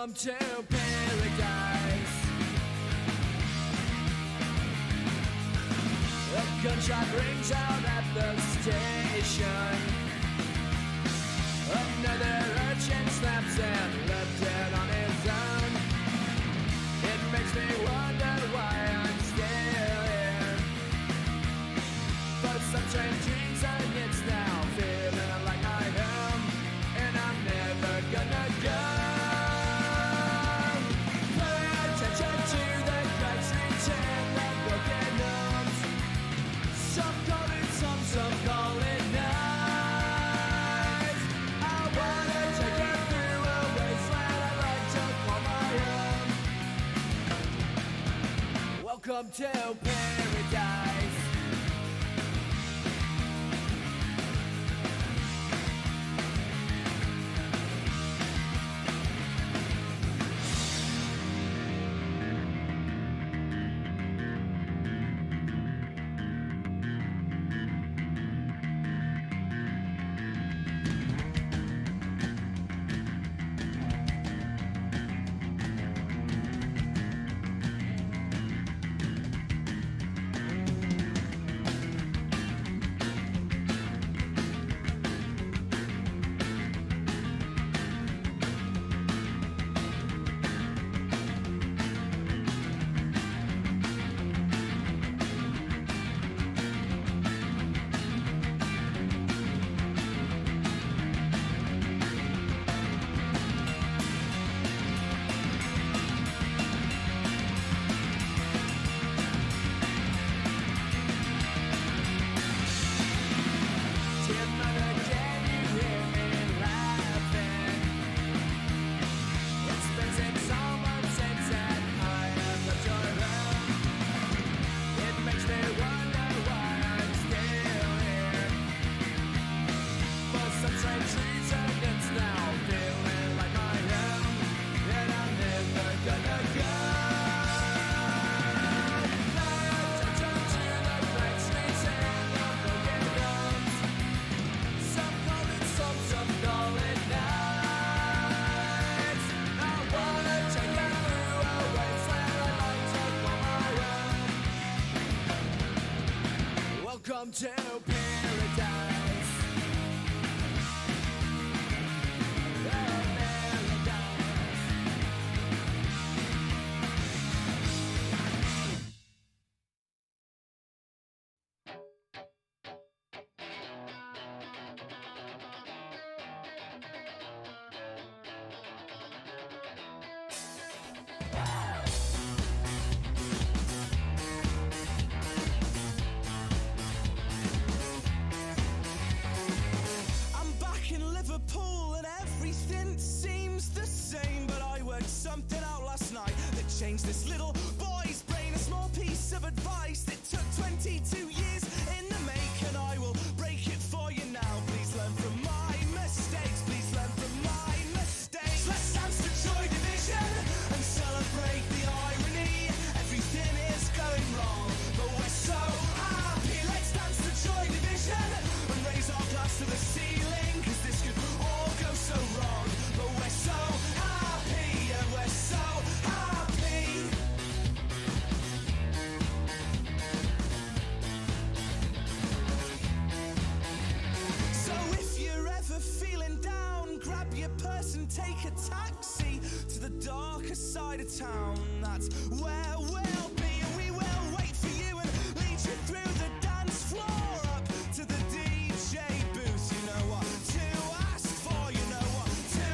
Welcome to paradise. A gunshot rings out at the station. Another urchin snaps and left dead on his own. It makes me wonder why I'm still here. But some strange reason it's now feeling like my home, and I'm never gonna go. Pay attention to the cracks return the broken homes. Some call it some call it nice. I wanna take you through a wasteland I like to call my own. Welcome to paradise. Welcome to paradise. I'm back in Liverpool and everything seems the same. But I worked something out last night that changed this little boy's brain. A small piece of advice that took 22 years in the make, and I will break it for you now. Please learn from my mistakes. Please learn from my mistakes. Let's dance to Joy Division and celebrate the irony. Everything is going wrong, but we're so happy. Let's dance to Joy Division and raise our glass to the ceiling, 'cause this could all go so wrong, but we're so happy, and we're so happy. So if you're ever feeling down, grab your purse and take a taxi to the darker side of town. That's where we'll be, and we will wait for you and lead you through the dance floor up to the DJ booth. You know what to ask for, you know what to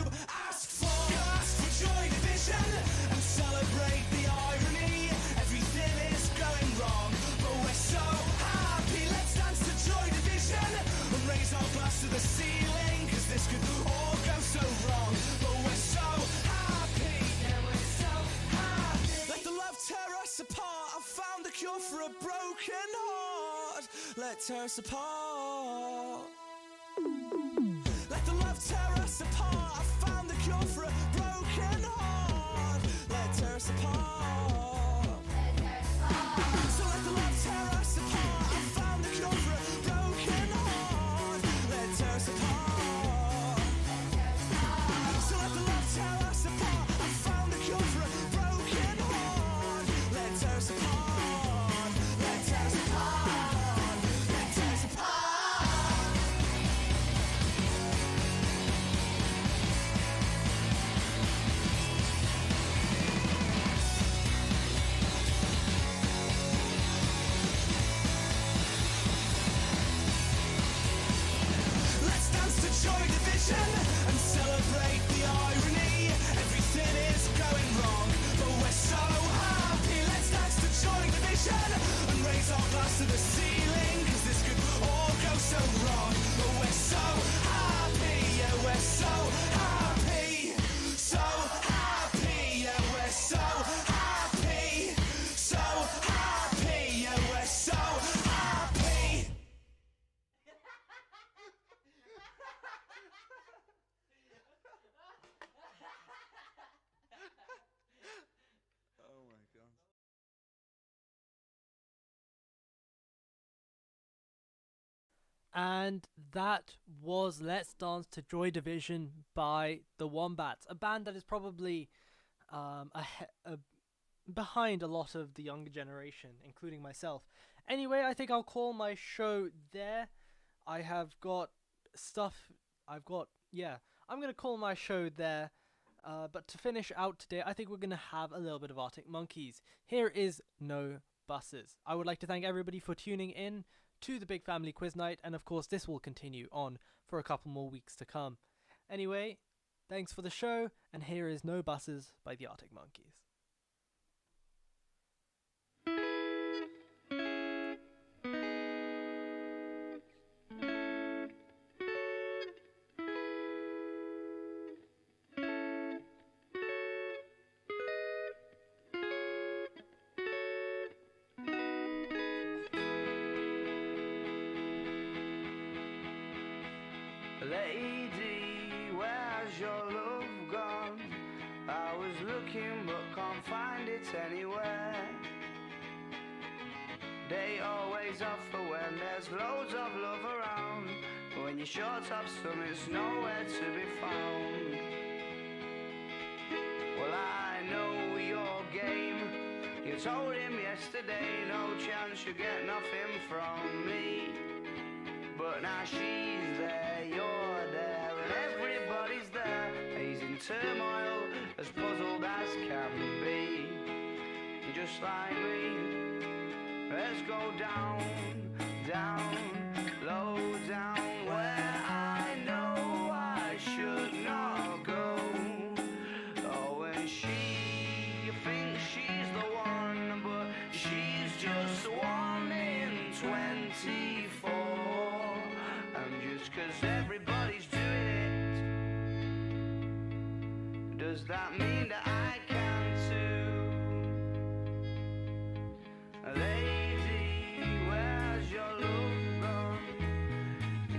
ask for. Ask for Joy Division and celebrate the irony. Everything is going wrong, but we're so happy. Let's dance to Joy Division and raise our glass to the ceiling, 'cause this could all go so wrong, but we're so happy. Yeah, we're so happy. Let the love tear us apart. I found the cure for a broken heart. Let tear us apart. Let the love tear us apart. I found the cure for a broken heart. Let tear us apart. So let the love tear us apart. I found the cure for a broken heart. Let tear us apart. So let the love tear us apart. I And that was Let's Dance to Joy Division by the Wombats, a band that is probably behind a lot of the younger generation, including myself. Anyway, I think I'll call my show there. I'm going to call my show there. But to finish out today, I think we're going to have a little bit of Arctic Monkeys. Here is No Buses. I would like to thank everybody for tuning in to the Big Family Quiz Night, and of course this will continue on for a couple more weeks to come. Anyway, thanks for the show, and here is No Buses by the Arctic Monkeys. Lady, where's your love gone? I was looking but can't find it anywhere. They always offer when there's loads of love around. When you're short of some, it's nowhere to be found. Well, I know your game. You told him yesterday, no chance you get nothing from me. But now she's there, you're there, and everybody's there. He's in turmoil, as puzzled as can be. Just like me, let's go down, down, low down, where I know I should not go. Oh, and she thinks she's the one, but she's just one in 24. Cause everybody's doing it, does that mean that I can too? Lady, where's your love gone?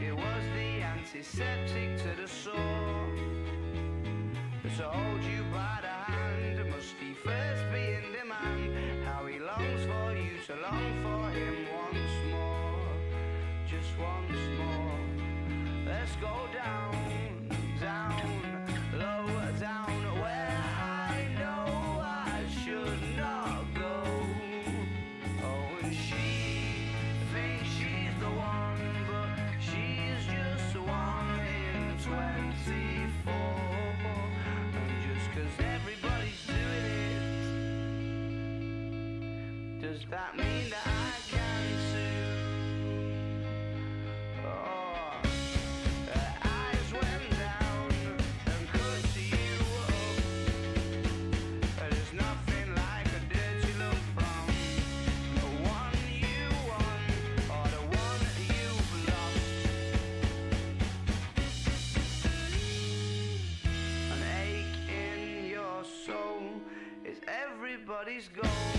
It was the antiseptic to the sore. To hold you by the hand, must he first be in demand? How he longs for you to long for him once more, just once more. Let's go down, down, low down, where I know I should not go. Oh, and she thinks she's the one, but she's just one in 24. And just cause everybody's doing it, does that mean that I can too? Oh. Everybody's goal.